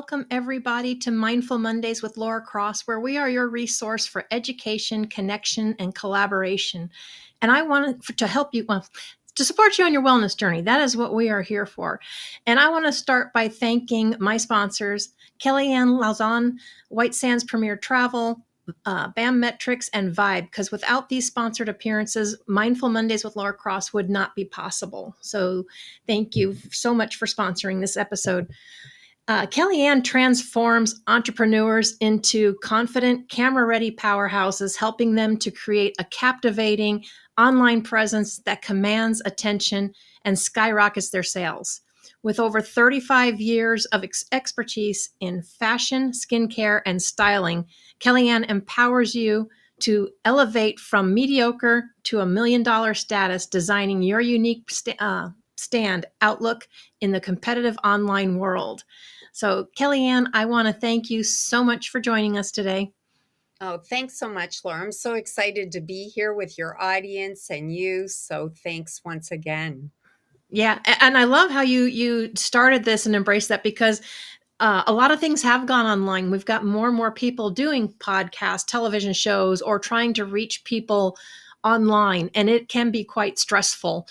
welcome everybody to Mindful Mondays with Laura Cross, where we are your resource for education, connection, and collaboration. And I want to help you, to support you on your wellness journey. That is what we are here for. And I want to start by thanking my sponsors, Kelly Lauzon, White Sands Premier Travel, BAM Metrics, and Vibe, because without these sponsored appearances, Mindful Mondays with Laura Cross would not be possible. So thank you so much for sponsoring this episode. Kellyanne transforms entrepreneurs into confident, camera-ready powerhouses, helping them to create a captivating online presence that commands attention and skyrockets their sales. With over 35 years of expertise in fashion, skincare, and styling, Kellyanne empowers you to elevate from mediocre to $1 million status, designing your unique stand outlook in the competitive online world. So, Kellyanne, I want to thank you so much for joining us today. Oh, thanks so much, Laura. I'm so excited to be here with your audience and you. So thanks once again. Yeah, and I love how you started this and embraced that, because a lot of things have gone online. We've got more and more people doing podcasts, television shows, or trying to reach people online, and it can be quite stressful.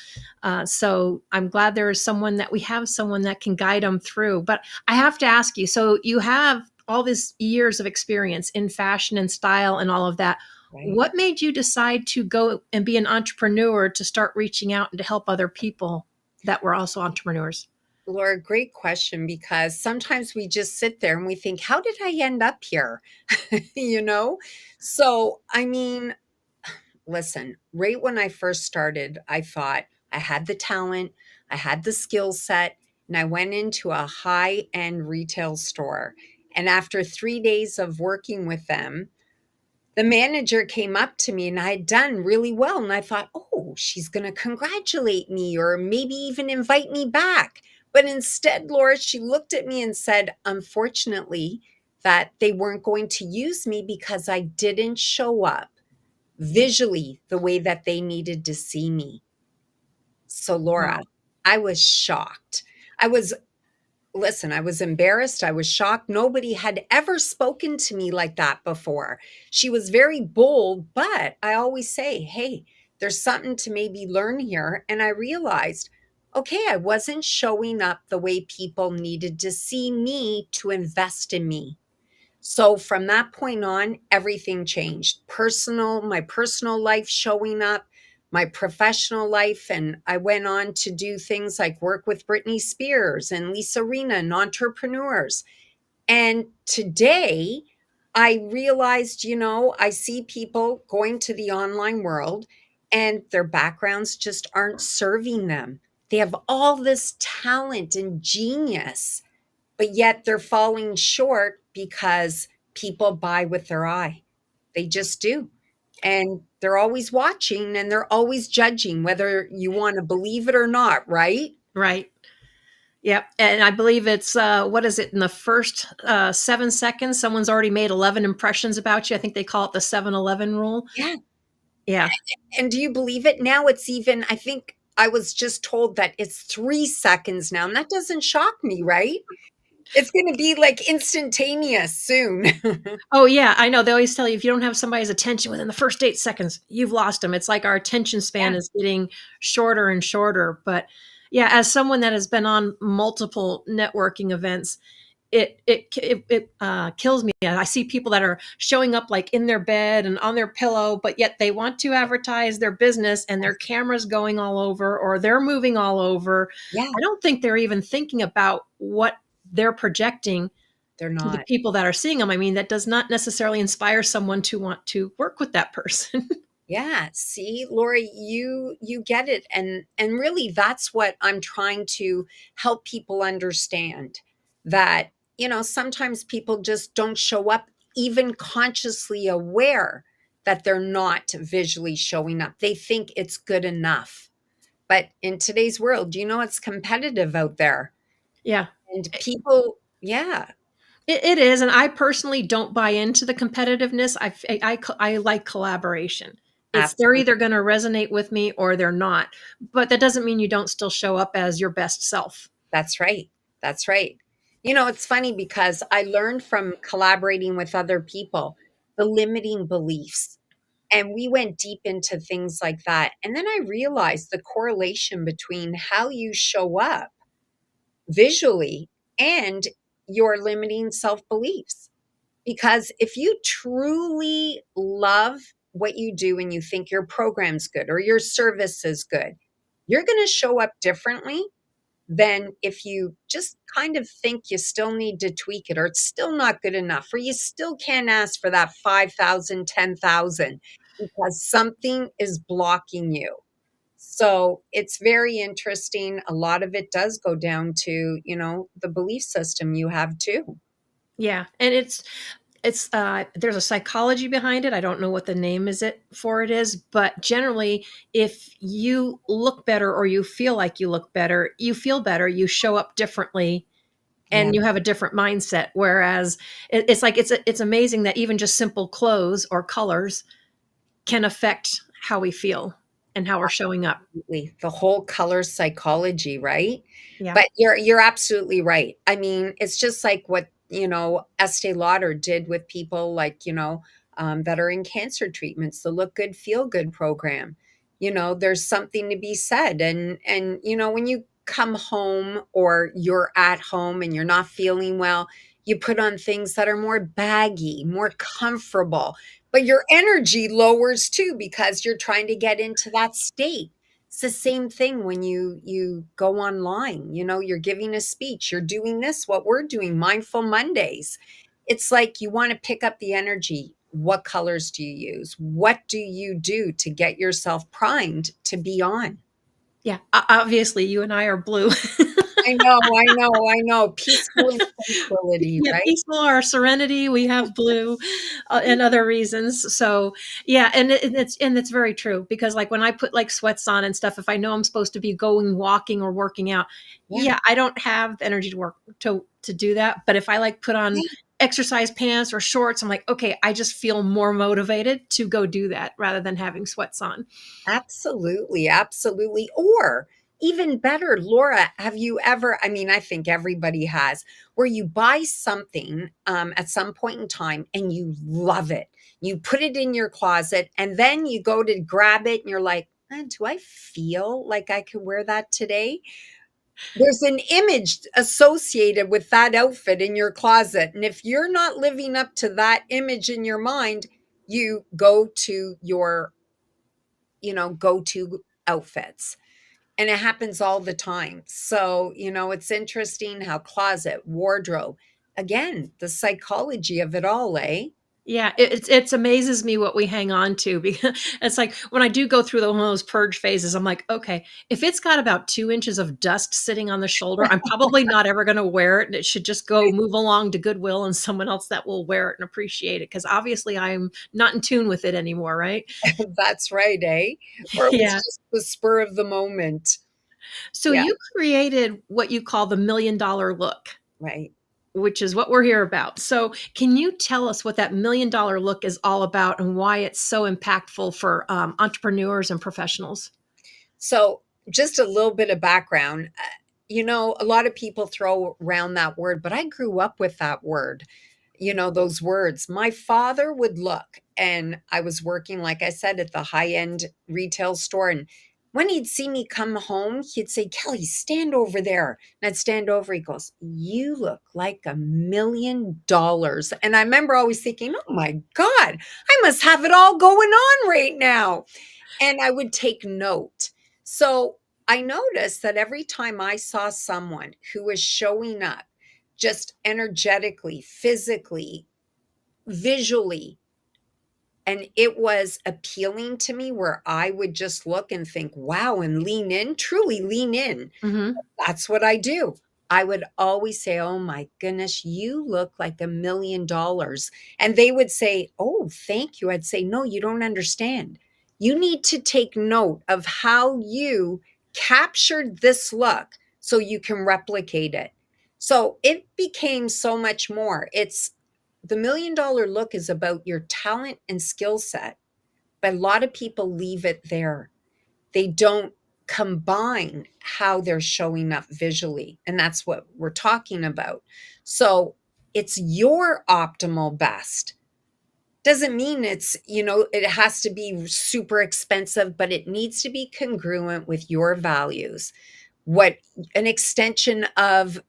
So I'm glad we have someone that can guide them through. But I have to ask you, so you have all these years of experience in fashion and style and all of that. Right. What made you decide to go and be an entrepreneur, to start reaching out and to help other people that were also entrepreneurs? Laura, great question, because sometimes we just sit there and we think, how did I end up here? you know? So, listen, right when I first started, I thought I had the talent, I had the skill set, and I went into a high-end retail store. And after 3 days of working with them, the manager came up to me and I had done really well. And I thought, oh, she's going to congratulate me or maybe even invite me back. But instead, Laura, she looked at me and said, unfortunately, that they weren't going to use me because I didn't show up visually the way that they needed to see me. So, Laura, Wow. I was shocked. I was Listen, I was embarrassed. I was shocked. Nobody had ever spoken to me like that before. She was very bold, but I always say, hey, there's something to maybe learn here. And I realized, okay, I wasn't showing up the way people needed to see me to invest in me. So from that point on, everything changed. My personal life showing up, my professional life. And I went on to do things like work with Britney Spears and Lisa Rinna and entrepreneurs. And today I realized, I see people going to the online world and their backgrounds just aren't serving them. They have all this talent and genius, but yet they're falling short because people buy with their eye. They just do. And they're always watching and they're always judging, whether you want to believe it or not, right? Right. Yep. And I believe it's, what is it? In the first 7 seconds, someone's already made 11 impressions about you. I think they call it the 7-Eleven rule. Yeah. Yeah. And do you believe it? Now it's even, I think I was just told that it's 3 seconds now. And that doesn't shock me, right? It's going to be like instantaneous soon. Oh, yeah. I know. They always tell you, if you don't have somebody's attention within the first 8 seconds, you've lost them. It's like our attention span Yeah. is getting shorter and shorter. But yeah, as someone that has been on multiple networking events, it kills me. I see people that are showing up like in their bed and on their pillow, but yet they want to advertise their business and their camera's going all over or they're moving all over. Yeah, I don't think they're even thinking about what they're projecting they're to the not. people that are seeing them. I mean, that does not necessarily inspire someone to want to work with that person. Yeah, see, Lori, you get it. And really that's what I'm trying to help people understand, that, sometimes people just don't show up even consciously aware that they're not visually showing up. They think it's good enough. But in today's world, it's competitive out there. Yeah, And people, yeah, it is. And I personally don't buy into the competitiveness. I like collaboration. They're absolutely. either going to resonate with me or they're not. But that doesn't mean you don't still show up as your best self. That's right. That's right. It's funny because I learned from collaborating with other people the limiting beliefs. And we went deep into things like that. And then I realized the correlation between how you show up visually and your limiting self beliefs. Because if you truly love what you do and you think your program's good or your service is good, you're going to show up differently than if you just kind of think you still need to tweak it or it's still not good enough or you still can't ask for that 5,000, 10,000 because something is blocking you. So it's very interesting. A lot of it does go down to, the belief system you have too. Yeah, and it's there's a psychology behind it. I don't know what the name is, but generally if you look better or you feel like you look better, you feel better, you show up differently Yeah. and you have a different mindset. Whereas it's like it's amazing that even just simple clothes or colors can affect how we feel and how we're showing up. Absolutely. The whole color psychology, right? Yeah. But you're absolutely right. I mean, it's just like what, Estee Lauder did with people like, that are in cancer treatments, the Look Good, Feel Good program. There's something to be said. And when you come home or you're at home and you're not feeling well, you put on things that are more baggy, more comfortable, but your energy lowers too because you're trying to get into that state. It's the same thing when you go online, you're giving a speech, you're doing this, what we're doing, Mindful Mondays. It's like you want to pick up the energy. What colors do you use? What do you do to get yourself primed to be on? Yeah. Obviously, you and I are blue. I know, I know, I know. Peaceful and tranquility, Yeah, right? peaceful, our serenity, we have blue, and other reasons. So, yeah, and it's very true because like when I put like sweats on and stuff, if I know I'm supposed to be going walking or working out, Yeah. yeah, I don't have the energy to work to do that. But if I like put on exercise pants or shorts, I'm like, okay, I just feel more motivated to go do that rather than having sweats on. Absolutely, absolutely. Or even better, Laura, have you ever, I mean, I think everybody has, where you buy something at some point in time and you love it. You put it in your closet and then you go to grab it and you're like, do I feel like I could wear that today? There's an image associated with that outfit in your closet. And if you're not living up to that image in your mind, you go to your go to outfits. And it happens all the time. So, it's interesting how closet, wardrobe, again, the psychology of it all, eh? Yeah, it's amazes me what we hang on to because it's like when I do go through one of those purge phases, I'm like, okay, if it's got about 2 inches of dust sitting on the shoulder, I'm probably not ever going to wear it, and it should just go move along to Goodwill and someone else that will wear it and appreciate it because obviously I'm not in tune with it anymore, right? That's right, eh? Or it was Yeah. just the spur of the moment. So Yeah, you created what you call the $1 million look, right. which is what we're here about. So, can you tell us what that $1 million look is all about and why it's so impactful for entrepreneurs and professionals? So, just a little bit of background. A lot of people throw around that word, but I grew up with that word, those words. My father would look, and I was working, like I said, at the high end retail store. And when he'd see me come home, he'd say, Kelly, stand over there. And I'd stand over. He goes, you look like $1 million. And I remember always thinking, oh my God, I must have it all going on right now. And I would take note. So I noticed that every time I saw someone who was showing up just energetically, physically, visually, and it was appealing to me where I would just look and think, wow, and lean in, truly lean in. Hmm. That's what I do. I would always say, "Oh my goodness, you look like $1 million." And they would say, "Oh, thank you." I'd say, "No, you don't understand. You need to take note of how you captured this look so you can replicate it." So it became so much more. It's the $1 million look is about your talent and skill set, but a lot of people leave it there. They don't combine how they're showing up visually. And that's what we're talking about. So it's your optimal best. Doesn't mean it's, it has to be super expensive, but it needs to be congruent with your values. What an extension of,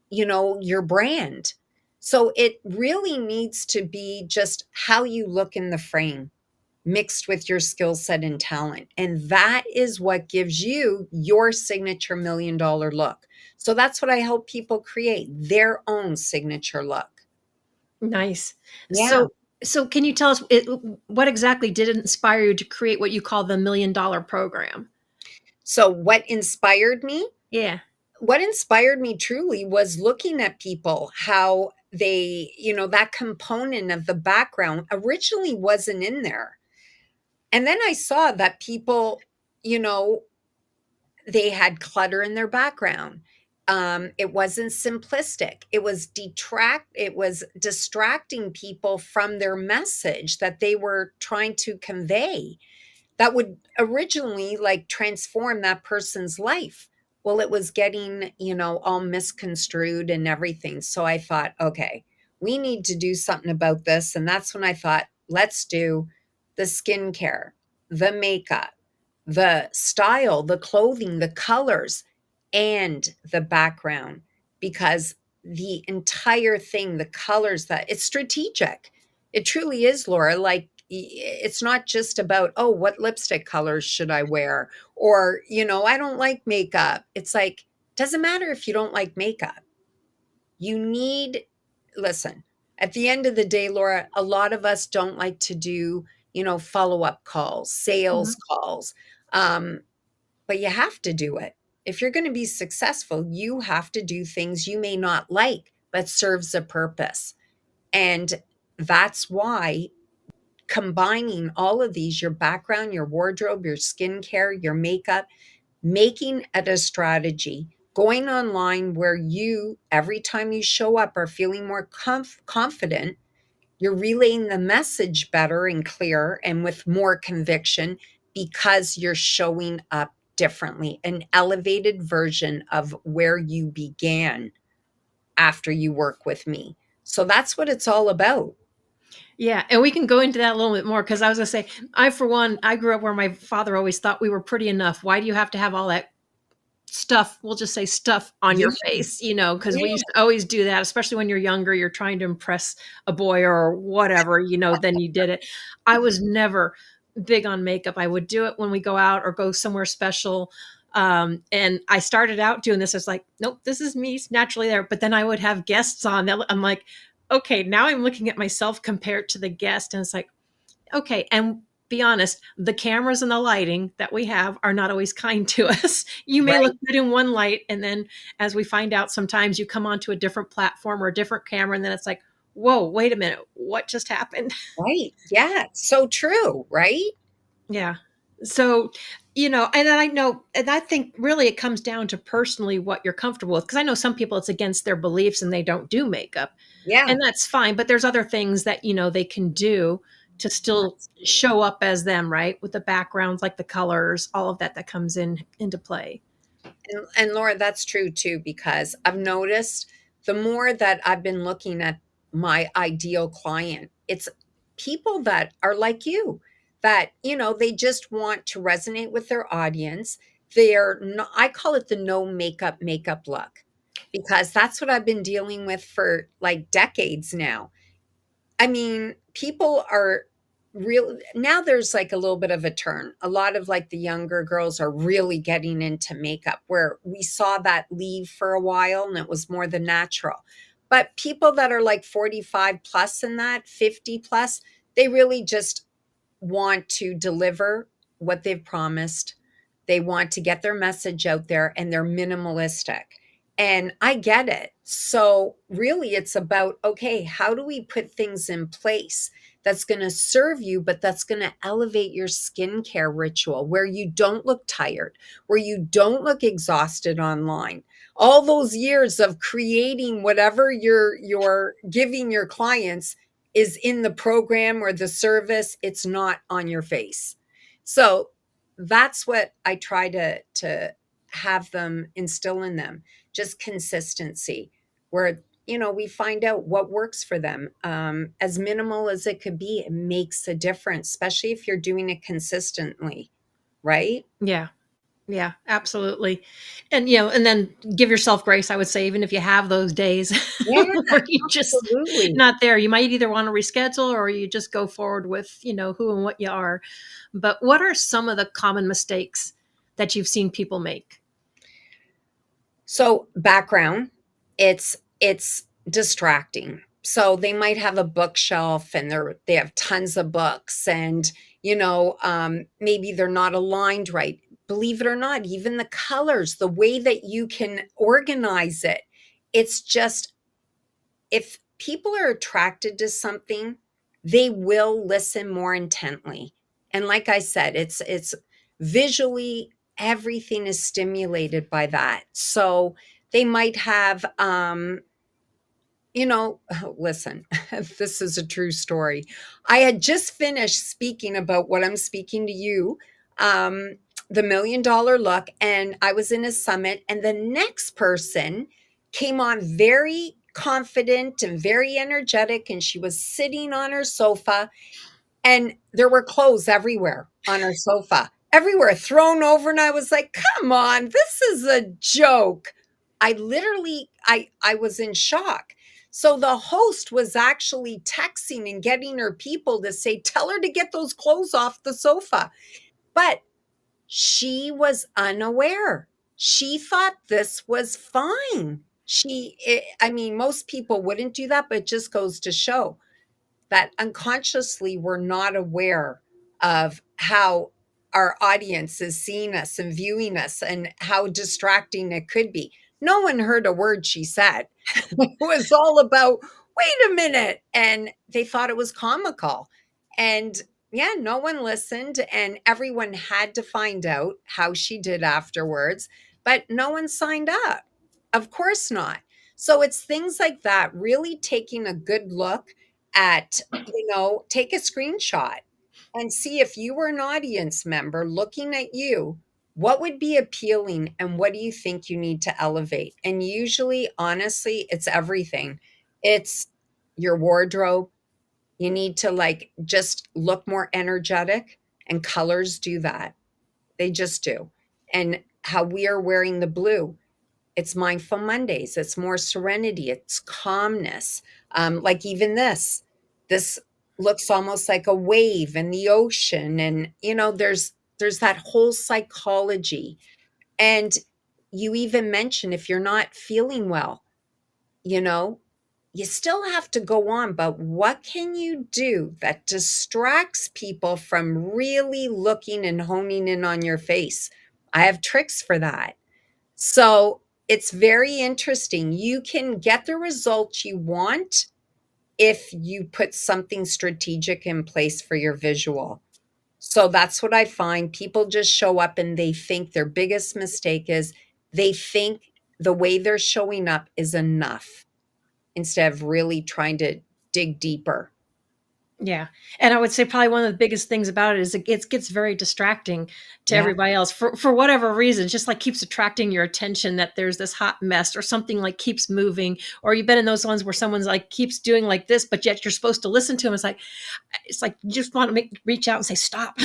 your brand. So it really needs to be just how you look in the frame mixed with your skill set and talent. And that is what gives you your signature $1 million look. So that's what I help people create, their own signature look. Nice. Yeah. So can you tell us what exactly did inspire you to create what you call the $1 million program? So what inspired me? Yeah. What inspired me truly was looking at people, how they, that component of the background originally wasn't in there. And then I saw that people, you know, they had clutter in their background. It wasn't simplistic. It was distracting people from their message that they were trying to convey, that would originally like transform that person's life. Well, it was getting, all misconstrued and everything. So I thought, okay, we need to do something about this. And that's when I thought, let's do the skincare, the makeup, the style, the clothing, the colors, and the background, because the entire thing, the colors, that it's strategic. It truly is, Laura. Like, it's not just about, oh, what lipstick colors should I wear? Or, I don't like makeup. It's like, doesn't matter if you don't like makeup. You need, listen, at the end of the day, Laura, a lot of us don't like to do, follow up calls, sales Mhm. calls. Um, but you have to do it. If you're going to be successful, you have to do things you may not like, but serves a purpose. And that's why combining all of these, your background, your wardrobe, your skincare, your makeup, making it a strategy, going online where you, every time you show up, are feeling more confident. You're relaying the message better and clearer and with more conviction because you're showing up differently, an elevated version of where you began after you work with me. So that's what it's all about. Yeah, and we can go into that a little bit more because I was gonna say, I for one, I grew up where my father always thought we were pretty enough. Why do you have to have all that stuff? We'll just say stuff on your Yeah, face, because we yeah, used to always do that, especially when you're younger. You're trying to impress a boy or whatever, then you did it. I was never big on makeup. I would do it when we go out or go somewhere special. And I started out doing this. I was like, nope, this is me naturally there. But then I would have guests on that. I'm like, okay, now I'm looking at myself compared to the guest. And it's like, okay. And be honest, the cameras and the lighting that we have are not always kind to us. You may look right, good in one light. And then as we find out, sometimes you come onto a different platform or a different camera. And then it's like, whoa, wait a minute. What just happened? right. Yeah, so true, right? Yeah. So, and I know, and I think really it comes down to personally what you're comfortable with. Cause I know some people it's against their beliefs and they don't do makeup, Yeah, and that's fine. But there's other things that, they can do to still absolutely. show up as them, right? With the backgrounds, like the colors, all of that that comes into play. And Laura, that's true too, because I've noticed the more that I've been looking at my ideal client, it's people that are like you, that, they just want to resonate with their audience. They're not, I call it the no makeup look, because that's what I've been dealing with for like decades now. I mean, people are real now. There's like a little bit of a turn. A lot of like the younger girls are really getting into makeup, where we saw that leave for a while and it was more the natural. But people that are like 45 plus and that 50 plus, they really just want to deliver what they've promised. They want to get their message out there and they're minimalistic. And I get it. So, really, it's about, okay, how do we put things in place that's going to serve you, but that's going to elevate your skincare ritual where you don't look tired, where you don't look exhausted online. All those years of creating whatever you're giving your clients is in the program or the service, it's not on your face. So, that's what I try to have them instill in them, just consistency, where we find out what works for them. As minimal as it could be, it makes a difference, especially if you're doing it consistently, right? Yeah. Yeah, absolutely. And and then give yourself grace, I would say, even if you have those days Yeah, where you just absolutely. not there. You might either want to reschedule or you just go forward with, who and what you are. But what are some of the common mistakes that you've seen people make? So background, it's distracting. So they might have a bookshelf and they have tons of books, and maybe they're not aligned right. Believe it or not, even the colors, the way that you can organize it, it's just, if people are attracted to something, they will listen more intently. And like I said, it's visually, everything is stimulated by that. So they might have listen, this is a true story. I had just finished speaking about what I'm speaking to you, the $1 million look, and I was in a summit, and the next person came on very confident and very energetic, and she was sitting on her sofa, and there were clothes everywhere on her sofa, everywhere thrown over. And I was like, come on, this is a joke. I was in shock. So the host was actually texting and getting her people to say, tell her to get those clothes off the sofa. But she was unaware. She thought this was fine. I mean, most people wouldn't do that, but it just goes to show that unconsciously we're not aware of how our audience is seeing us and viewing us and how distracting it could be. No one heard a word she said. It was all about, wait a minute. And they thought it was comical. And yeah, no one listened, and everyone had to find out how she did afterwards, but no one signed up. Of course not. So it's things like that, really taking a good look at, take a screenshot and see, if you were an audience member looking at you, what would be appealing and what do you think you need to elevate? And usually, honestly, it's everything. It's your wardrobe. You need to like just look more energetic, and colors do that. They just do. And how we are wearing the blue, it's Mindful Mondays. It's more serenity. It's calmness. Like even this looks almost like a wave in the ocean, and there's that whole psychology. And you even mention, if you're not feeling well, you know, you still have to go on, but what can you do that distracts people from really looking and honing in on your face? I have tricks for that. So it's very interesting. You can get the results you want if you put something strategic in place for your visual. So that's what I find. People just show up and they think their biggest mistake is they think the way they're showing up is enough, instead of really trying to dig deeper. Yeah. And I would say probably one of the biggest things about it is it gets very distracting to Yeah. everybody else for whatever reason. It just like keeps attracting your attention that there's this hot mess or something like keeps moving. Or you've been in those ones where someone's like keeps doing like this, but yet you're supposed to listen to them. It's like you just want to reach out and say, stop.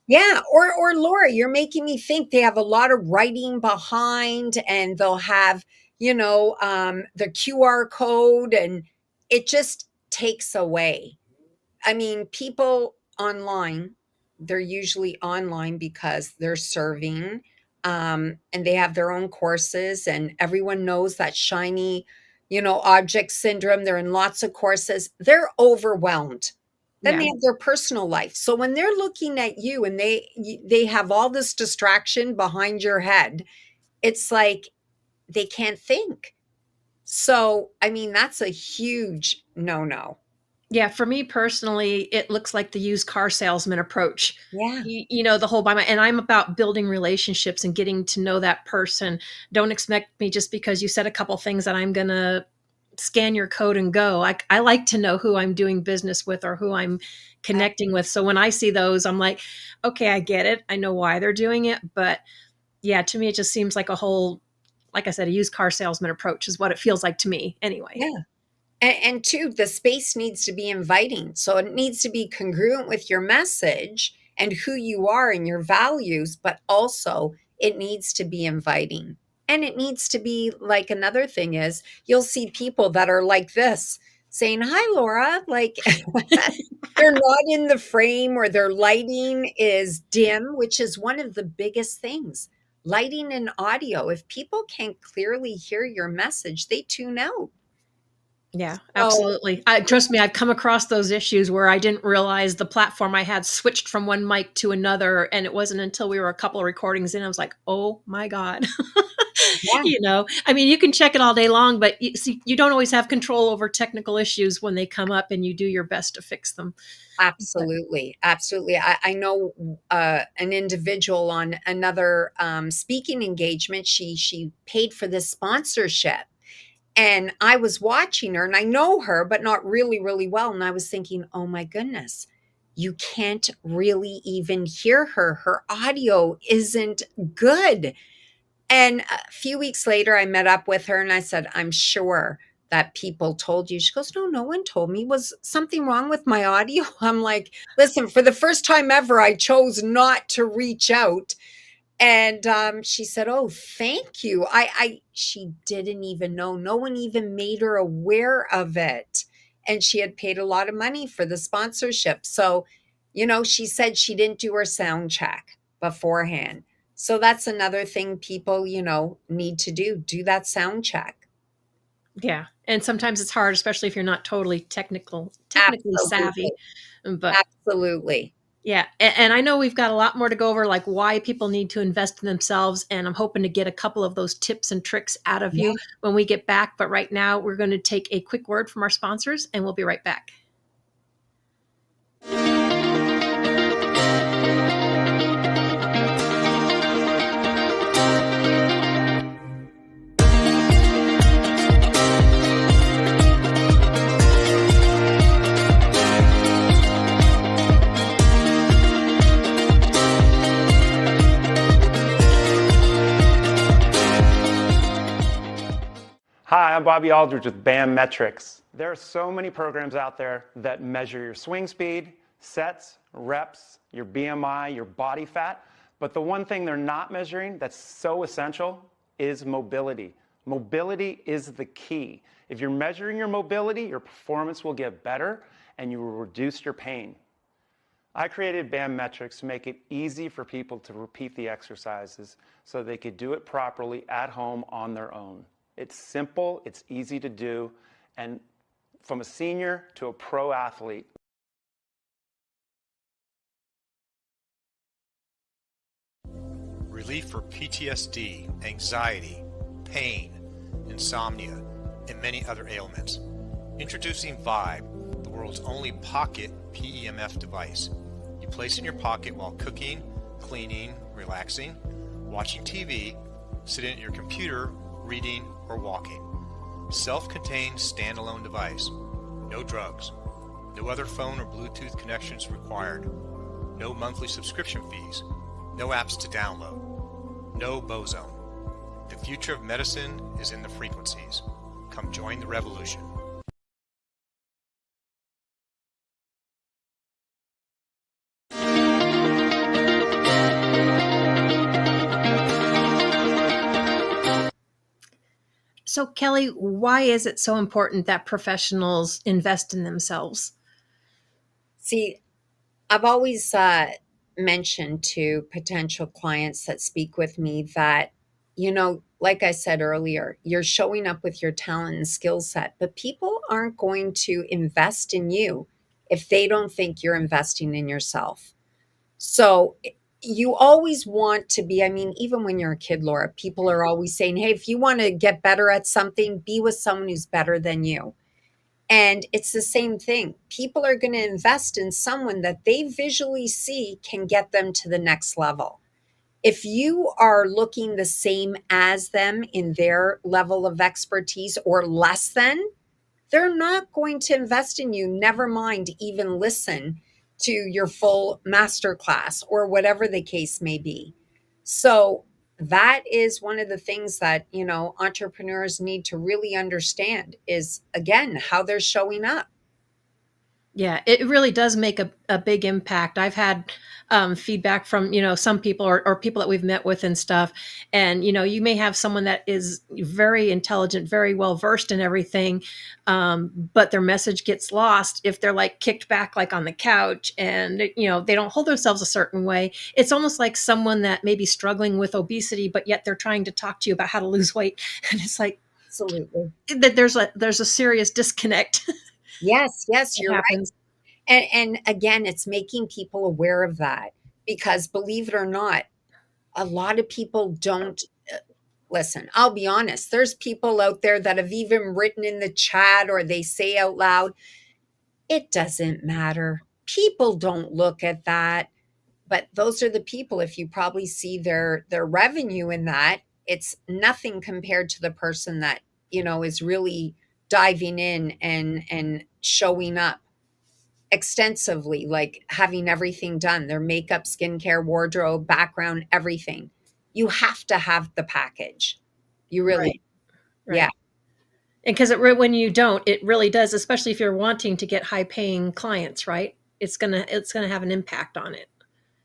Yeah, or Laura, you're making me think they have a lot of writing behind, and they'll have, the QR code, and it just takes away. I mean, people online, they're usually online because they're serving, and they have their own courses, and everyone knows that shiny, object syndrome. They're in lots of courses. They're overwhelmed. Then Yeah. they have their personal life. So when they're looking at you and they have all this distraction behind your head, it's like they can't think. So, I mean, that's a huge no-no. Yeah, for me personally, it looks like the used car salesman approach. Yeah. The whole and I'm about building relationships and getting to know that person. Don't expect me just because you said a couple things that I'm going to scan your code and go. I like to know who I'm doing business with or who I'm connecting with. So when I see those, I'm like, okay, I get it. I know why they're doing it. But yeah, to me, it just seems like a whole, like I said, a used car salesman approach is what it feels like to me anyway. Yeah. And two, the space needs to be inviting. So it needs to be congruent with your message and who you are and your values, but also it needs to be inviting. And it needs to be like another thing is you'll see people that are like this saying, "Hi, Laura." Like they're not in the frame or their lighting is dim, which is one of the biggest things. Lighting and audio. If people can't clearly hear your message, they tune out. Yeah, So absolutely. Trust me, I've come across those issues where I didn't realize the platform I had switched from one mic to another. And it wasn't until we were a couple of recordings in, I was like, oh my God. yeah, I mean, you can check it all day long, but see, you don't always have control over technical issues when they come up and you do your best to fix them. But absolutely. Absolutely. I know an individual on another speaking engagement. She paid for this sponsorship. And I was watching her and I know her, but not really, really well. And I was thinking, oh my goodness, you can't really even hear her. Her audio isn't good. And a few weeks later, I met up with her and I said, I'm sure that people told you. She goes, no, no one told me. Was something wrong with my audio? I'm like, listen, for the first time ever, I chose not to reach out. And she said, oh, thank you. She didn't even know. No one even made her aware of it. And she had paid a lot of money for the sponsorship. So, she said she didn't do her sound check beforehand. So that's another thing people, need to do that sound check. yeah. And sometimes it's hard, especially if you're not totally technically savvy. Absolutely. But Absolutely. yeah, and I know we've got a lot more to go over, like why people need to invest in themselves. And I'm hoping to get a couple of those tips and tricks out of Yeah. you when we get back. But right now, we're going to take a quick word from our sponsors, and we'll be right back. Hi, I'm Bobby Aldridge with BAM Metrics. There are so many programs out there that measure your swing speed, sets, reps, your BMI, your body fat, but the one thing they're not measuring that's so essential is mobility. Mobility is the key. If you're measuring your mobility, your performance will get better and you will reduce your pain. I created BAM Metrics to make it easy for people to repeat the exercises so they could do it properly at home on their own. It's simple, it's easy to do, and from a senior to a pro athlete. Relief for PTSD, anxiety, pain, insomnia, and many other ailments. Introducing Vibe, the world's only pocket PEMF device. You place in your pocket while cooking, cleaning, relaxing, watching TV, sitting at your computer, reading, or walking. Self-contained standalone device. No drugs. No other phone or Bluetooth connections required. No monthly subscription fees. No apps to download. No Bozone. The future of medicine is in the frequencies. Come join the revolution. So, Kelly, why is it so important that professionals invest in themselves? See, I've always mentioned to potential clients that speak with me that, like I said earlier, you're showing up with your talent and skill set, but people aren't going to invest in you if they don't think you're investing in yourself. So you always want to be, I mean, even when you're a kid, Laura, people are always saying, hey, if you want to get better at something, be with someone who's better than you. And it's the same thing. People are going to invest in someone that they visually see can get them to the next level. If you are looking the same as them in their level of expertise or less than, they're not going to invest in you, never mind even listen to your full masterclass or whatever the case may be. So that is one of the things that, entrepreneurs need to really understand is, again, how they're showing up. Yeah, it really does make a big impact. I've had feedback from, some people or people that we've met with and stuff. And, you may have someone that is very intelligent, very well versed in everything, but their message gets lost if they're like kicked back, like on the couch, and, they don't hold themselves a certain way. It's almost like someone that may be struggling with obesity, but yet they're trying to talk to you about how to lose weight. And it's like Absolutely. that there's a serious disconnect Yes, that you're right. happens. And again, it's making people aware of that because believe it or not, a lot of people don't listen. I'll be honest, there's people out there that have even written in the chat or they say out loud, it doesn't matter. People don't look at that. But those are the people, if you probably see their revenue in that, it's nothing compared to the person that, is really diving in and showing up extensively, like having everything done, their makeup, skincare, wardrobe, background, everything. You have to have the package. You really, Right. yeah. Right. And because when you don't, it really does, especially if you're wanting to get high paying clients, right? It's gonna have an impact on it.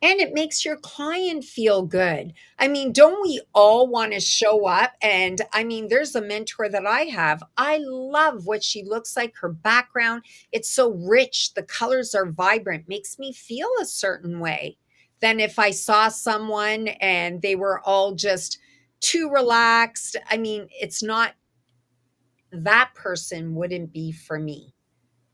And it makes your client feel good. I mean, don't we all want to show up? And I mean, there's a mentor that I have. I love what she looks like, her background. It's so rich. The colors are vibrant, makes me feel a certain way than if I saw someone and they were all just too relaxed. I mean, it's not, that person wouldn't be for me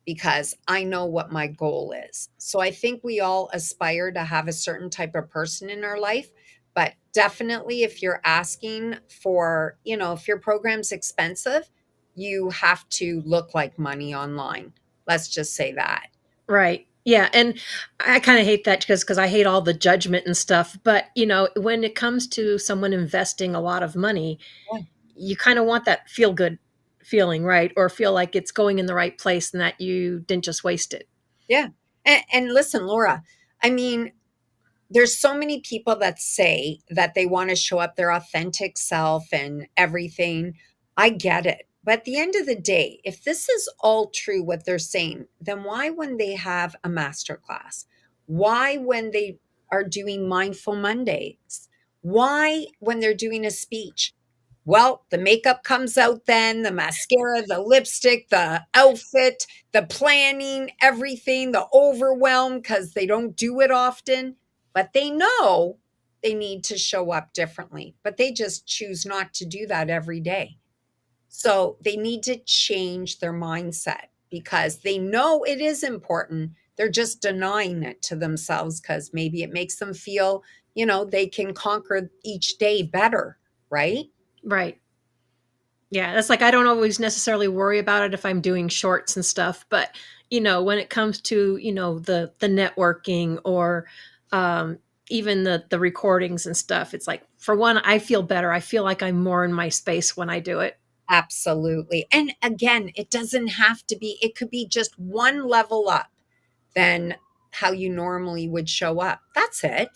because I know what my goal is. So I think we all aspire to have a certain type of person in our life. But definitely, if you're asking for, if your program's expensive, you have to look like money online. Let's just say that. Right. Yeah. And I kind of hate that because I hate all the judgment and stuff. But, when it comes to someone investing a lot of money, Yeah. you kind of want that feel good feeling, right? Or feel like it's going in the right place and that you didn't just waste it. Yeah. And listen, Laura, I mean, there's so many people that say that they want to show up their authentic self and everything. I get it. But at the end of the day, if this is all true, what they're saying, then why, when they have a masterclass, why, when they are doing Mindful Mondays, why, when they're doing a speech, well, the makeup comes out then, the mascara, the lipstick, the outfit, the planning, everything, the overwhelm because they don't do it often, but they know they need to show up differently, but they just choose not to do that every day. So they need to change their mindset because they know it is important. They're just denying it to themselves because maybe it makes them feel, they can conquer each day better, right? Right. Yeah, that's like I don't always necessarily worry about it if I'm doing shorts and stuff, but when it comes to, the networking or even the recordings and stuff, it's like for one, I feel better. I feel like I'm more in my space when I do it. Absolutely. And again, it doesn't have to be, it could be just one level up than how you normally would show up. That's it.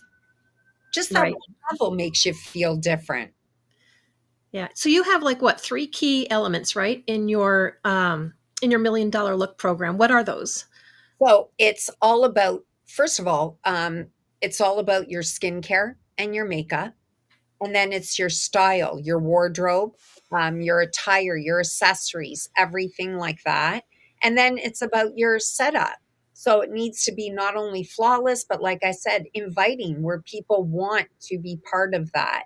Just that Right. one level makes you feel different. Yeah. So you have like what, three key elements, right? In your $1 million look program. What are those? So it's all about, first of all, it's all about your skincare and your makeup. And then it's your style, your wardrobe, your attire, your accessories, everything like that. And then it's about your setup. So it needs to be not only flawless, but like I said, inviting where people want to be part of that.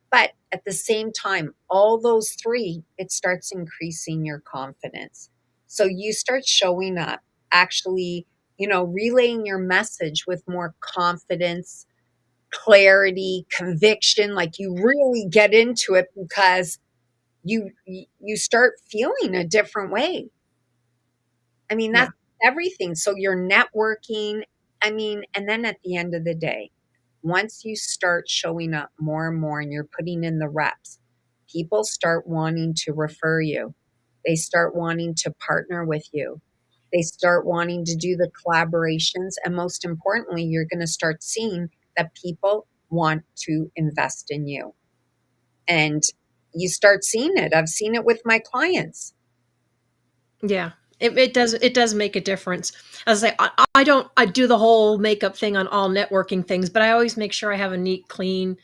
But at the same time, all those three, it starts increasing your confidence. So you start showing up, actually, relaying your message with more confidence, clarity, conviction, like you really get into it because you start feeling a different way. I mean, Yeah. that's everything. So you're networking, I mean, and then at the end of the day, once you start showing up more and more and you're putting in the reps, people start wanting to refer you. They start wanting to partner with you. They start wanting to do the collaborations. And most importantly, you're going to start seeing that people want to invest in you. And you start seeing it. I've seen it with my clients. Yeah. It does make a difference. As I say, I do the whole makeup thing on all networking things, but I always make sure I have a neat, clean,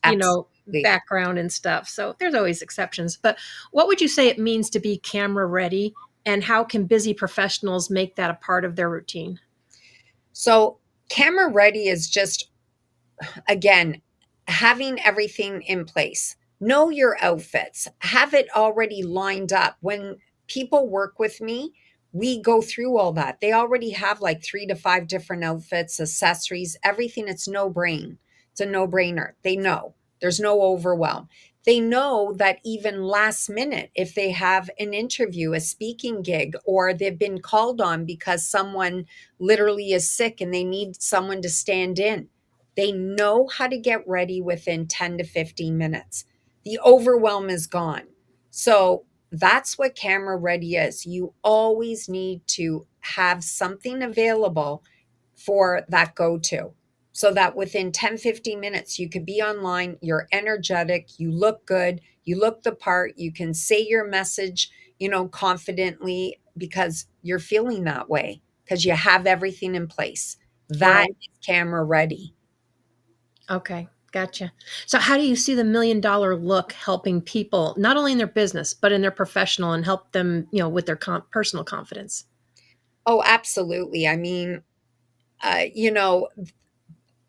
Absolutely. background and stuff. So there's always exceptions. But what would you say it means to be camera ready, and how can busy professionals make that a part of their routine? So, camera ready is just, again, having everything in place. Know your outfits, have it already lined up. When people work with me, we go through all that. They already have like 3 to 5 different outfits, accessories, everything. It's no brain. It's a no brainer. They know there's no overwhelm. They know that even last minute, if they have an interview, a speaking gig, or they've been called on because someone literally is sick and they need someone to stand in, they know how to get ready within 10 to 15 minutes. The overwhelm is gone. So that's what camera ready is. You always need to have something available for that go to, so that within 10, 15 minutes, you could be online, you're energetic, you look good, you look the part, you can say your message, confidently because you're feeling that way because you have everything in place. That Right. is camera ready. Okay. Gotcha. So how do you see the $1 million look helping people not only in their business but in their professional, and help them, with their personal confidence? Oh, absolutely. I mean, uh, you know,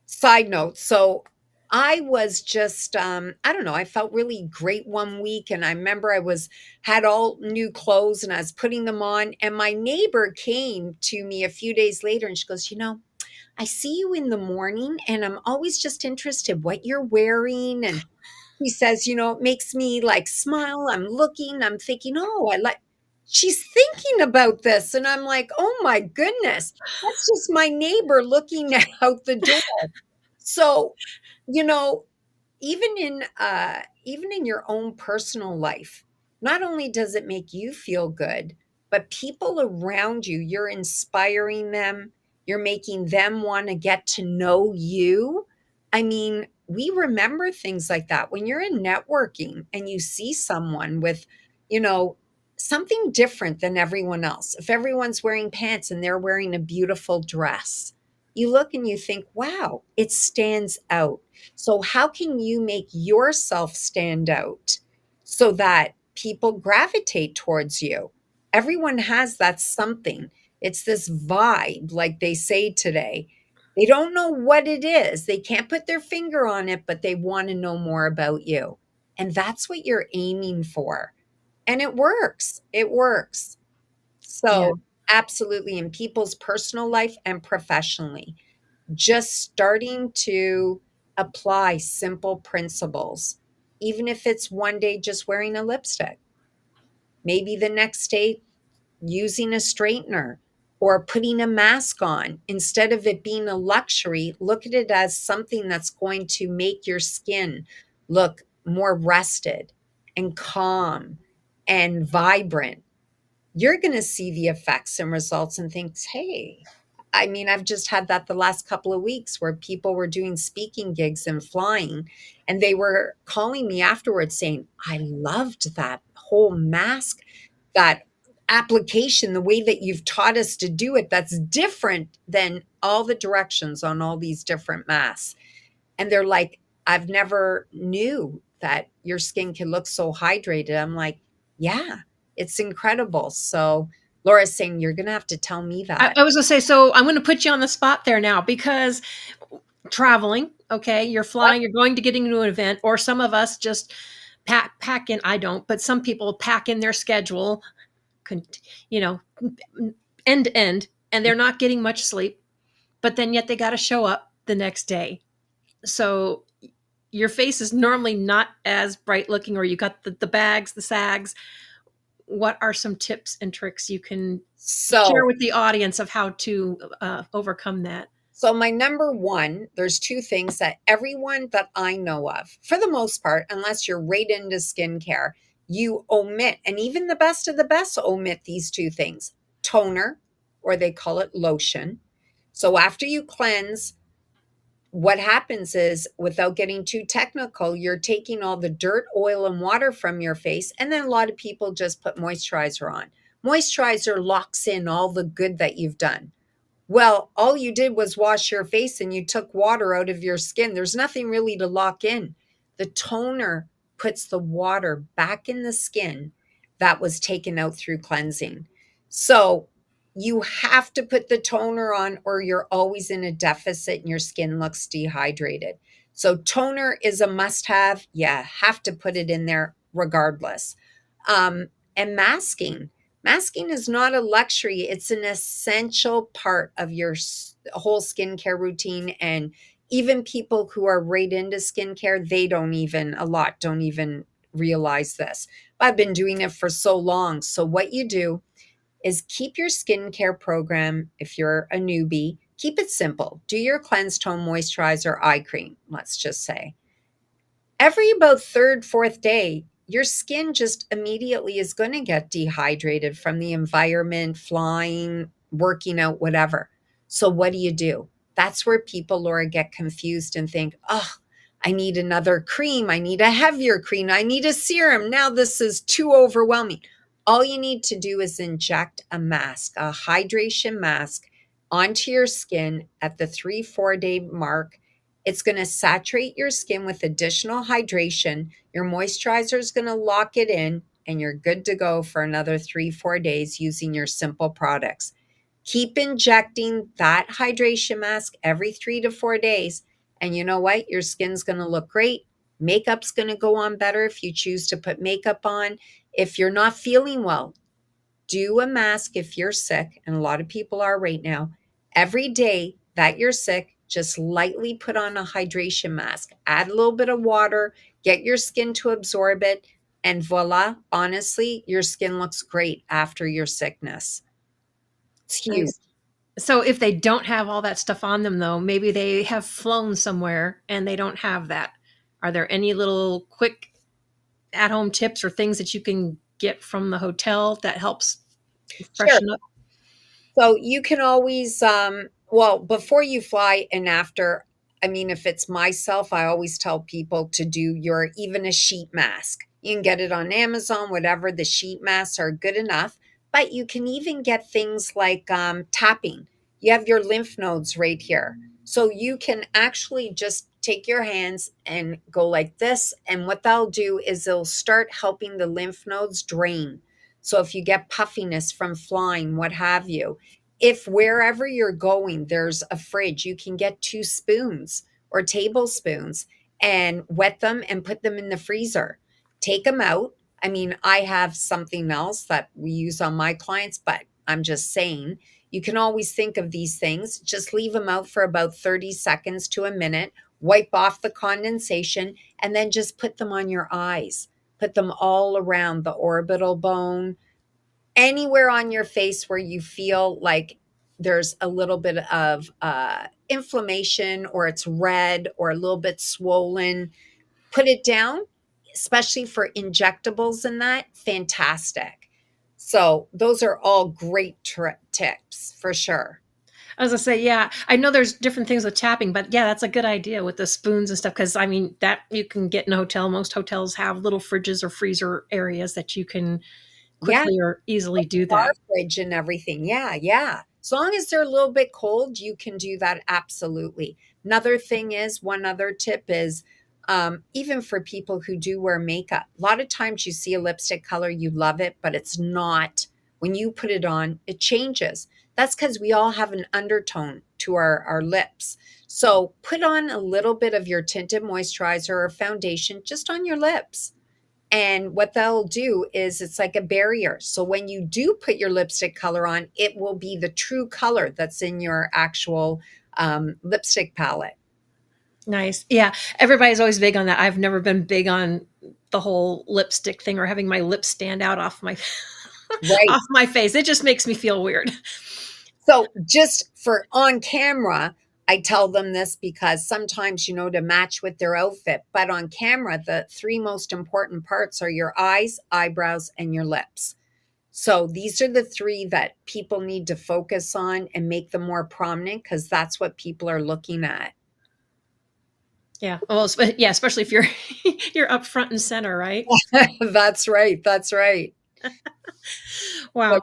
side note. So I was just, I don't know, I felt really great one week. And I remember had all new clothes and I was putting them on. And my neighbor came to me a few days later and she goes, I see you in the morning and I'm always just interested what you're wearing. And he says, it makes me like smile. I'm thinking, oh, she's thinking about this. And I'm like, oh my goodness, that's just my neighbor looking out the door. So, you know, even in your own personal life, not only does it make you feel good, but people around you, you're inspiring them, you're making them want to get to know you. I mean, we remember things like that when you're in networking and you see someone with, you know, something different than everyone else. If everyone's wearing pants and they're wearing a beautiful dress, you look and you think, wow, it stands out. So, how can you make yourself stand out so that people gravitate towards you? Everyone has that something. It's this vibe, like they say today. They don't know what it is. They can't put their finger on it, but they want to know more about you. And that's what you're aiming for. And it works. It works. Yeah. So, absolutely, in people's personal life and professionally, just starting to apply simple principles, even if it's one day just wearing a lipstick, maybe the next day using a straightener or putting a mask on. Instead of it being a luxury, look at it as something that's going to make your skin look more rested and calm and vibrant. You're going to see the effects and results and think, hey, I mean, I've just had that the last couple of weeks where people were doing speaking gigs and flying, and they were calling me afterwards saying, I loved that whole mask, that application, the way that you've taught us to do it. That's different than all the directions on all these different masks. And they're like, I've never knew that your skin can look so hydrated. I'm like, yeah, it's incredible. So Laura's saying, you're going to have to tell me I, that. I was going to say, so I'm going to put you on the spot there now, because traveling, okay, you're Yep. flying, you're going to getting to an event, or some of us just pack in, I don't, but some people pack in their schedule, you know, end to end, and they're not getting much sleep, but then yet they got to show up the next day. So your face is normally not as bright looking, or you got the bags, the sags. What are some tips and tricks you can share So, with the audience of how to overcome that? so my number one, there's two things that everyone that I know of, for the most part, unless you're right into skincare, you omit, and even the best of the best omit these two things: toner, or they call it lotion. So after you cleanse, what happens is, without getting too technical, you're taking all the dirt, oil, and water from your face. And then a lot of people just put moisturizer on. Moisturizer locks in all the good that you've done. Well, all you did was wash your face and you took water out of your skin. There's nothing really to lock in. The toner puts the water back in the skin that was taken out through cleansing. So you have to put the toner on, or you're always in a deficit and your skin looks dehydrated. So toner is a must-have. Yeah, have to put it in there regardless. And masking. Masking is not a luxury. It's an essential part of your whole skincare routine. And even people who are right into skincare, a lot don't even realize this. I've been doing it for so long. So what you do is keep your skincare program, if you're a newbie, keep it simple. Do your cleanse, tone, moisturizer, eye cream, let's just say. Every about third, fourth day, your skin just immediately is going to get dehydrated from the environment, flying, working out, whatever. So what do? That's where people, Laura, get confused and think, oh, I need another cream. I need a heavier cream. I need a serum. Now this is too overwhelming. All you need to do is inject a mask, a hydration mask, onto your skin at the 3-4 day mark. It's going to saturate your skin with additional hydration. Your moisturizer is going to lock it in, and you're good to go for another 3-4 days using your simple products. Keep injecting that hydration mask every 3 to 4 days. And you know what? Your skin's going to look great. Makeup's going to go on better if you choose to put makeup on. If you're not feeling well, do a mask if you're sick, and a lot of people are right now. Every day that you're sick, just lightly put on a hydration mask. Add a little bit of water, get your skin to absorb it, and voila, honestly, your skin looks great after your sickness. It's huge. Nice. So if they don't have all that stuff on them, though, maybe they have flown somewhere and they don't have that. Are there any little quick at-home tips or things that you can get from the hotel that helps freshen up? So you can always, well, before you fly and after, I mean, if it's myself, I always tell people to do even a sheet mask. You can get it on Amazon, whatever. The sheet masks are good enough. But you can even get things like tapping. You have your lymph nodes right here. So you can actually just take your hands and go like this. And what they'll do is they'll start helping the lymph nodes drain. So if you get puffiness from flying, what have you, if wherever you're going, there's a fridge, you can get 2 spoons or tablespoons and wet them and put them in the freezer. Take them out. I mean, I have something else that we use on my clients, but I'm just saying, you can always think of these things. Just leave them out for about 30 seconds to a minute, wipe off the condensation, and then just put them on your eyes. Put them all around the orbital bone, anywhere on your face where you feel like there's a little bit of inflammation, or it's red or a little bit swollen. Put it down, especially for injectables and that. Fantastic. So those are all great tips for sure. I was gonna say, yeah, I know there's different things with tapping, but yeah, that's a good idea with the spoons and stuff. Because I mean, that you can get in a hotel. Most hotels have little fridges or freezer areas that you can quickly or easily do that. Fridge and everything. Yeah. As long as they're a little bit cold, you can do that. Absolutely. Another thing is, one other tip is, even for people who do wear makeup, a lot of times you see a lipstick color, you love it, but it's not. When you put it on, it changes. That's because we all have an undertone to our lips. So put on a little bit of your tinted moisturizer or foundation just on your lips. And what they'll do is, it's like a barrier. So when you do put your lipstick color on, it will be the true color that's in your actual lipstick palette. Nice. Yeah. Everybody's always big on that. I've never been big on the whole lipstick thing or having my lips stand out off my off my face. It just makes me feel weird. So just for on camera, I tell them this because sometimes, to match with their outfit, but on camera, the three most important parts are your eyes, eyebrows, and your lips. So these are the three that people need to focus on and make them more prominent, because that's what people are looking at. Yeah. Well, yeah, especially if you're you're up front and center, right? That's right. That's right. Wow.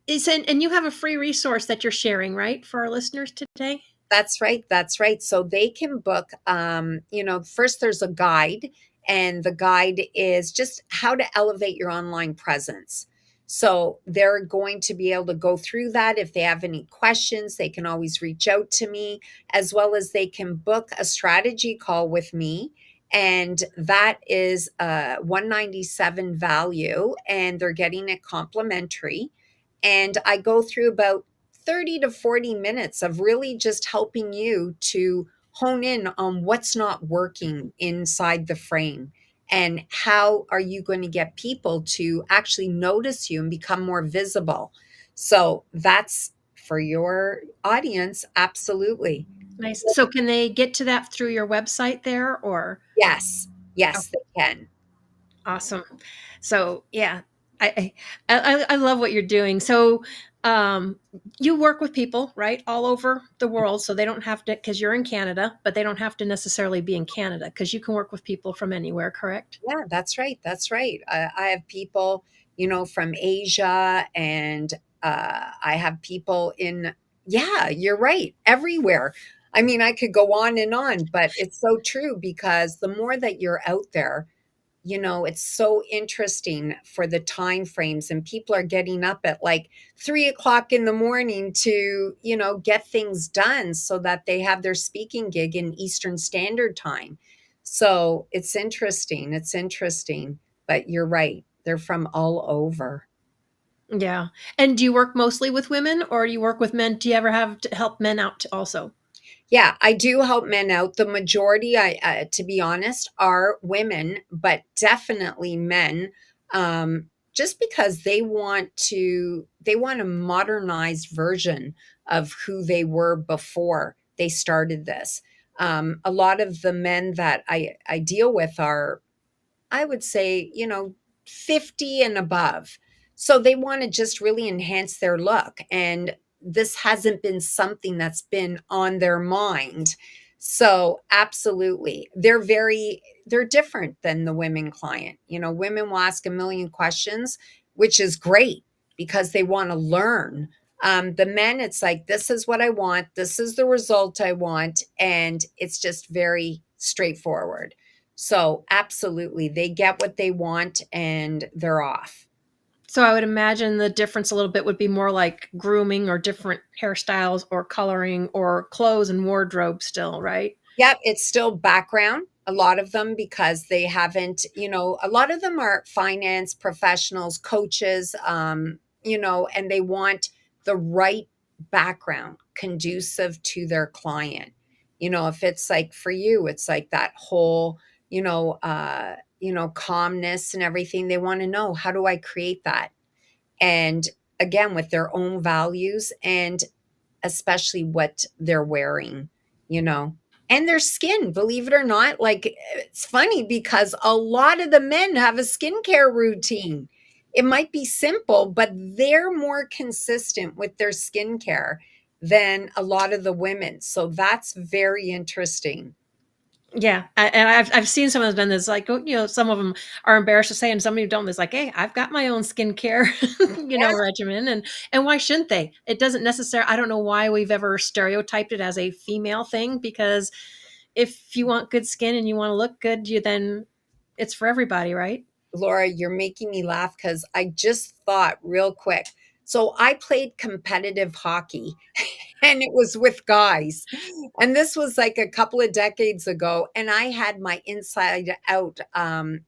And you have a free resource that you're sharing, right, for our listeners today? That's right. That's right. So they can book, first there's a guide, and the guide is just how to elevate your online presence. So they're going to be able to go through that. If they have any questions, they can always reach out to me, as well as they can book a strategy call with me. And that is a $197 value, and they're getting it complimentary. And I go through about 30 to 40 minutes of really just helping you to hone in on what's not working inside the frame, and how are you going to get people to actually notice you and become more visible. So that's for your audience. Absolutely. Nice. So can they get to that through your website there, or? Yes. Oh, Yes, they can. awesome. So yeah, I love what you're doing. So um, you work with people, right, all over the world. So they don't have to, because you're in Canada, but they don't have to necessarily be in Canada, because you can work with people from anywhere, correct? Yeah, that's right. That's right. I have people, from Asia, and I have people yeah, you're right, everywhere. I mean, I could go on, but it's so true, because the more that you're out there, it's so interesting for the time frames, and people are getting up at like 3 o'clock in the morning to, get things done so that they have their speaking gig in Eastern Standard Time. So it's interesting. It's interesting, but you're right. They're from all over. Yeah. And do you work mostly with women, or do you work with men? Do you ever have to help men out also? Yeah, I do help men out. The majority, to be honest, are women, but definitely men. Just because they want a modernized version of who they were before they started this. A lot of the men that I deal with are, I would say, 50 and above. So they want to just really enhance their look. And this hasn't been something that's been on their mind. So absolutely. They're different than the women client. Women will ask a million questions, which is great because they want to learn. The men, it's like, this is what I want. This is the result I want. And it's just very straightforward. So absolutely, they get what they want and they're off. So I would imagine the difference a little bit would be more like grooming, or different hairstyles, or coloring, or clothes and wardrobe still, right? Yep, it's still background, a lot of them, because they haven't, a lot of them are finance professionals, coaches, and they want the right background conducive to their client. If it's like for you, it's like that whole, calmness and everything. They want to know, how do I create that? And again, with their own values, and especially what they're wearing, and their skin, believe it or not. Like, it's funny because a lot of the men have a skincare routine. It might be simple, but they're more consistent with their skincare than a lot of the women. So that's very interesting. Yeah, and I've seen some of them that's like, some of them are embarrassed to say, and some of them don't. It's like, hey, I've got my own skincare, Yeah, regimen, and why shouldn't they? It doesn't necessarily. I don't know why we've ever stereotyped it as a female thing, because if you want good skin and you want to look good, then it's for everybody, right? Laura, you're making me laugh because I just thought real quick. So I played competitive hockey and it was with guys. And this was like a couple of decades ago. And I had my inside out,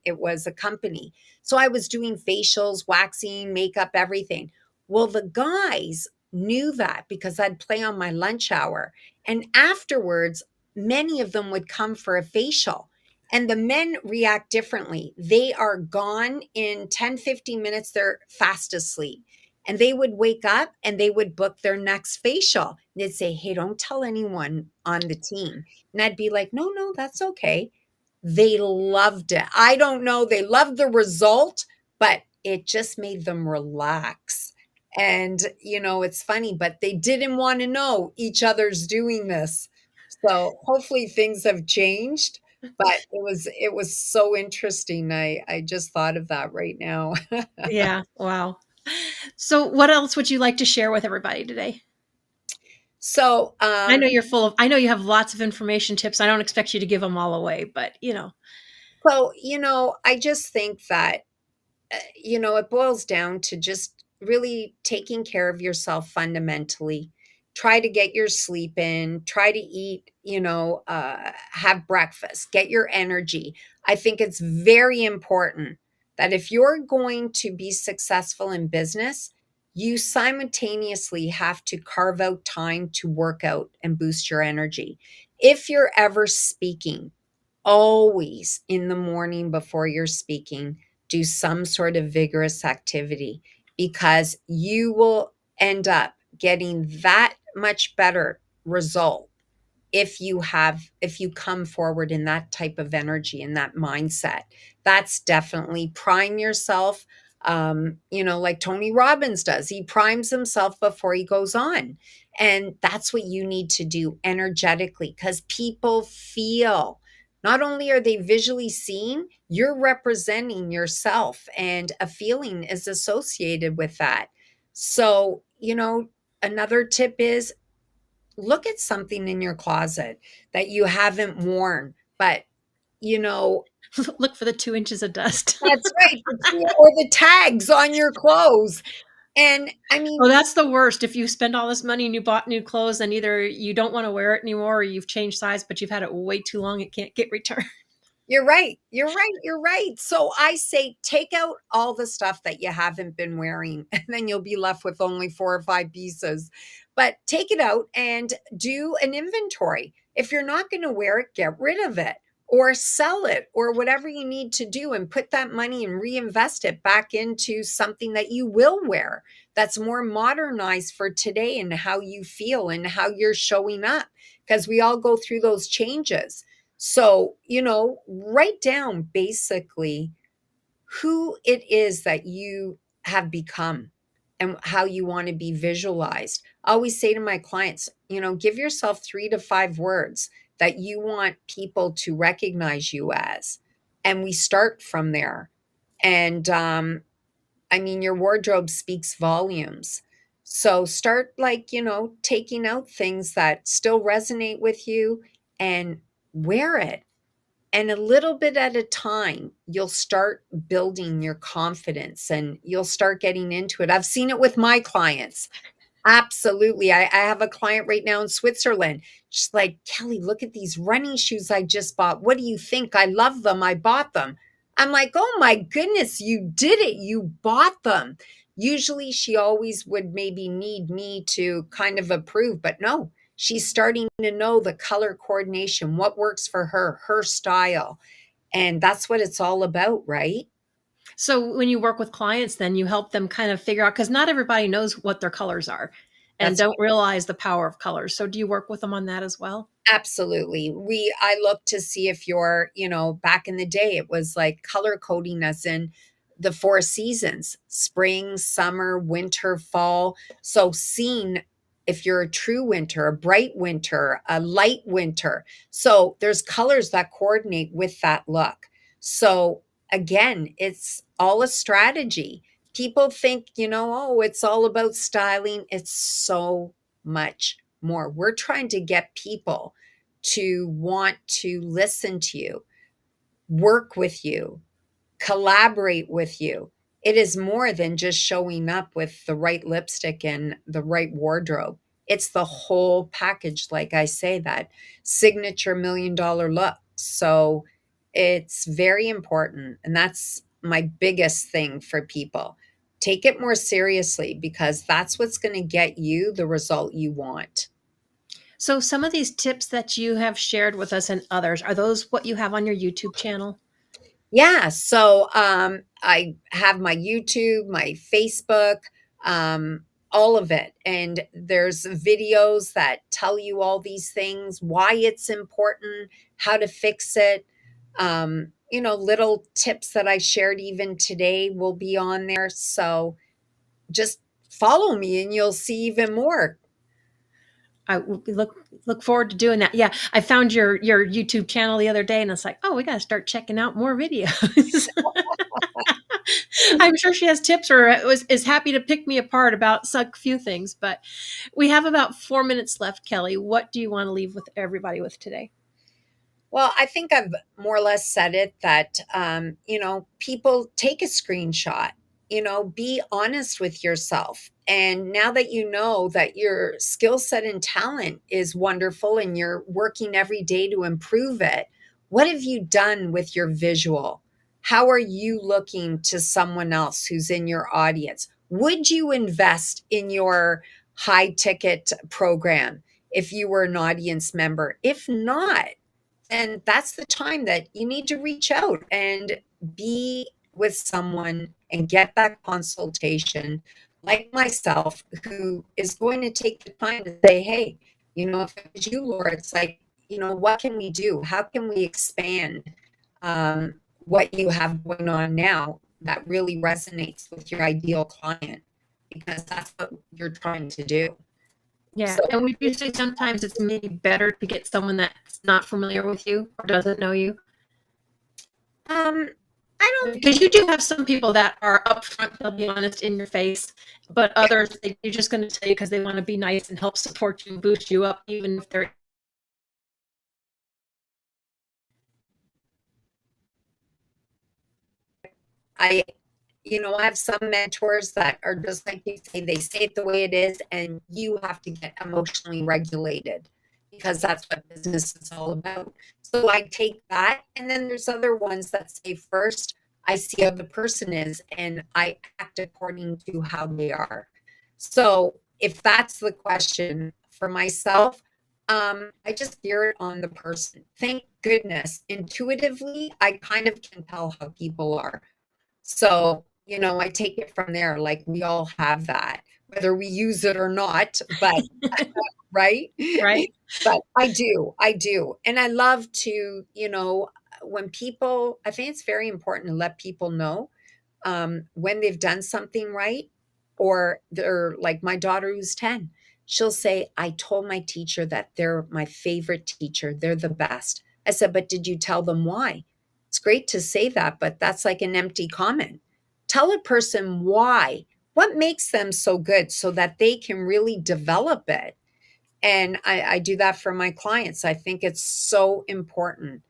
it was a company. So I was doing facials, waxing, makeup, everything. Well, the guys knew that because I'd play on my lunch hour. And afterwards, many of them would come for a facial. And the men react differently. They are gone in 10, 15 minutes. They're fast asleep. And they would wake up and they would book their next facial. they'd say, "Hey, don't tell anyone on the team." And I'd be like, "No, no, that's okay." They loved it. I don't know, they loved the result, but it just made them relax. And, it's funny, but they didn't wanna know each other's doing this. So, hopefully things have changed, but it was so interesting. I just thought of that right now. Yeah. Wow. So, what else would you like to share with everybody today? So, I know you're full of, I know you have lots of information tips. I don't expect you to give them all away, but I just think that it boils down to just really taking care of yourself fundamentally. Try to get your sleep in, try to eat, have breakfast, get your energy. I think it's very important that if you're going to be successful in business, you simultaneously have to carve out time to work out and boost your energy. If you're ever speaking, always in the morning before you're speaking, do some sort of vigorous activity, because you will end up getting that much better result if you come forward in that type of energy and that mindset. That's definitely prime yourself. Like Tony Robbins does, he primes himself before he goes on. And that's what you need to do energetically, because people feel. Not only are they visually seeing, you're representing yourself, and a feeling is associated with that. So, another tip is look at something in your closet that you haven't worn, but you know, look for the 2 inches of dust. that's right, or the tags on your clothes. And I Oh, mean, that's the worst. If you spend all this money and you bought new clothes, then either you don't want to wear it anymore or you've changed size, but you've had it way too long. It can't get returned. you're right. You're right. You're right. So I say take out all the stuff that you haven't been wearing, and then you'll be left with only 4 or 5 pieces. But take it out and do an inventory. If you're not going to wear it, get rid of it or sell it or whatever you need to do, and put that money and reinvest it back into something that you will wear that's more modernized for today and how you feel and how you're showing up, because we all go through those changes. So, write down basically who it is that you have become and how you want to be visualized. I always say to my clients, give yourself 3 to 5 words that you want people to recognize you as. And we start from there. And your wardrobe speaks volumes. So start taking out things that still resonate with you and wear it. And a little bit at a time, you'll start building your confidence and you'll start getting into it. I've seen it with my clients. Absolutely. I have a client right now in Switzerland. She's like, "Kelly, look at these running shoes I just bought. What do you think? I love them. I bought them." I'm like, "Oh my goodness, you did it. You bought them." Usually she always would maybe need me to kind of approve, but no, she's starting to know the color coordination, what works for her style. And that's what it's all about, right? So when you work with clients, then you help them kind of figure out, because not everybody knows what their colors are and That's don't realize the power of colors. So do you work with them on that as well? Absolutely. I look to see if you're, back in the day, it was like color coding us in the 4 seasons: spring, summer, winter, fall. So seeing if you're a true winter, a bright winter, a light winter. So there's colors that coordinate with that look. So again, it's all a strategy. People think, oh, it's all about styling. It's so much more. We're trying to get people to want to listen to you, work with you, collaborate with you. It is more than just showing up with the right lipstick and the right wardrobe. It's the whole package, like I say, that signature $1 million look. So it's very important. And that's my biggest thing for people. Take it more seriously, because that's what's going to get you the result you want. So some of these tips that you have shared with us and others, are those what you have on your YouTube channel? Yeah, so I have my YouTube, my Facebook. all of it. And there's videos that tell you all these things, why it's important, how to fix it. Little tips that I shared even today will be on there. So just follow me and you'll see even more. I look forward to doing that. Yeah, I found your YouTube channel the other day, and it's like, oh, we got to start checking out more videos. I'm sure she has tips or is happy to pick me apart about a few things. But we have about 4 minutes left, Kelly. What do you want to leave with everybody with today? Well, I think I've more or less said it that, people take a screenshot, be honest with yourself. And now that you know that your skill set and talent is wonderful and you're working every day to improve it, what have you done with your visual? How are you looking to someone else who's in your audience? Would you invest in your high ticket program if you were an audience member? If not, and that's the time that you need to reach out and be with someone and get that consultation, like myself, who is going to take the time to say, hey, if it was you, Laura, it's like, what can we do? How can we expand what you have going on now that really resonates with your ideal client? Because that's what you're trying to do. Yeah, and we do say sometimes it's maybe better to get someone that's not familiar with you or doesn't know you. I don't, because you do have some people that are upfront, they'll be honest in your face, but others they're just going to tell you because they want to be nice and help support you and boost you up, even if they're. I have some mentors that are just like you say, they say it the way it is, and you have to get emotionally regulated because that's what business is all about. So I take that, and then there's other ones that say, first, I see how the person is, and I act according to how they are. So if that's the question for myself, I just gear it on the person. Thank goodness, intuitively, I kind of can tell how people are. So, I take it from there. Like we all have that, whether we use it or not, but right? Right. But I do. And I love to, when people, I think it's very important to let people know when they've done something right, or they're like my daughter who's 10. She'll say, I told my teacher that they're my favorite teacher. They're the best. I said, but did you tell them why? It's great to say that, but that's like an empty comment. Tell a person why, what makes them so good so that they can really develop it. And I do that for my clients. I think it's so important.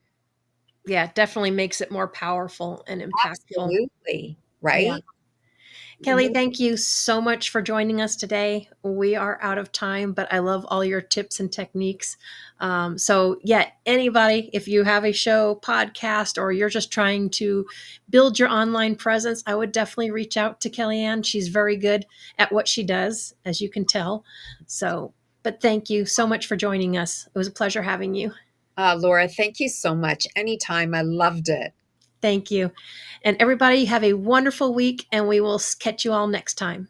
Yeah, it definitely makes it more powerful and impactful. Absolutely. Right? Yeah. Kelly, thank you so much for joining us today. We are out of time, but I love all your tips and techniques. So, yeah, anybody, if you have a show, podcast, or you're just trying to build your online presence, I would definitely reach out to Kellyanne. She's very good at what she does, as you can tell. So, but thank you so much for joining us. It was a pleasure having you. Laura, thank you so much. Anytime. I loved it. Thank you. And everybody have a wonderful week, and we will catch you all next time.